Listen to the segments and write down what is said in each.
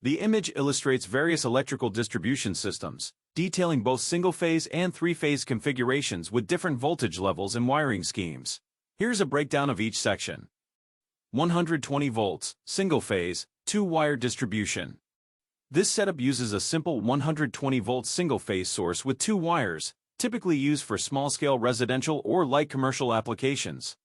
The image illustrates various electrical distribution systems, detailing both single-phase and three-phase configurations with different voltage levels and wiring schemes. Here's a breakdown of each section. 120 volts, single-phase, two-wire distribution. This setup uses a simple 120-volt single-phase source with two wires, typically used for small-scale residential or light commercial applications.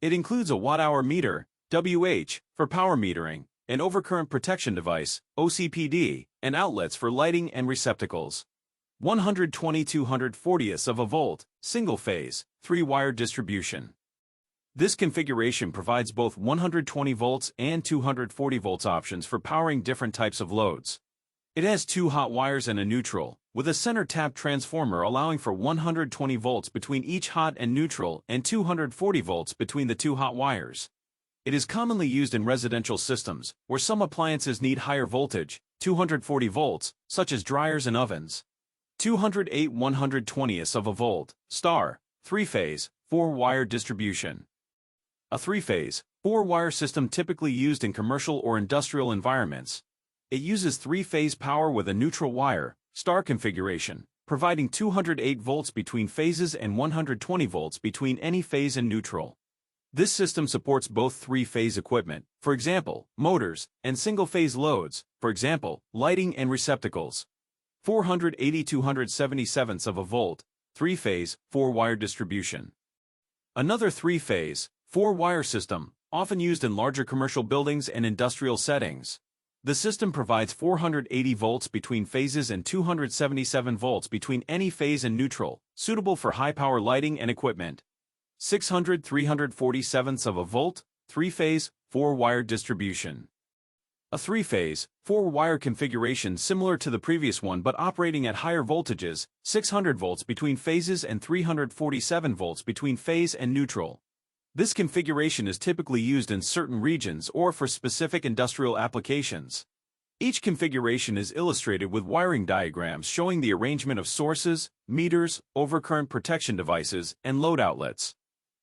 It includes a watt-hour meter, WH, for power metering, an overcurrent protection device, OCPD, and outlets for lighting and receptacles. 120/240ths of a volt, single-phase, three-wire distribution. This configuration provides both 120 volts and 240 volts options for powering different types of loads. It has two hot wires and a neutral, with a center tap transformer allowing for 120 volts between each hot and neutral and 240 volts between the two hot wires. It is commonly used in residential systems, where some appliances need higher voltage, 240 volts, such as dryers and ovens. 208/120ths of a volt, star, three-phase, four-wire distribution. A three-phase, four-wire system typically used in commercial or industrial environments. It uses three-phase power with a neutral wire, star configuration, providing 208 volts between phases and 120 volts between any phase and neutral. This system supports both three-phase equipment, for example, motors, and single-phase loads, for example, lighting and receptacles. 480/277ths of a volt, three-phase, four-wire distribution. Another three-phase, four-wire system, often used in larger commercial buildings and industrial settings. The system provides 480 volts between phases and 277 volts between any phase and neutral, suitable for high-power lighting and equipment. 600/347ths of a volt, three-phase, four-wire distribution. A three-phase, four-wire configuration similar to the previous one but operating at higher voltages, 600 volts between phases and 347 volts between phase and neutral. This configuration is typically used in certain regions or for specific industrial applications. Each configuration is illustrated with wiring diagrams showing the arrangement of sources, meters, overcurrent protection devices, and load outlets.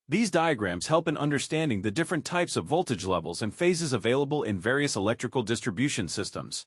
These diagrams help in understanding the different types of voltage levels and phases available in various electrical distribution systems.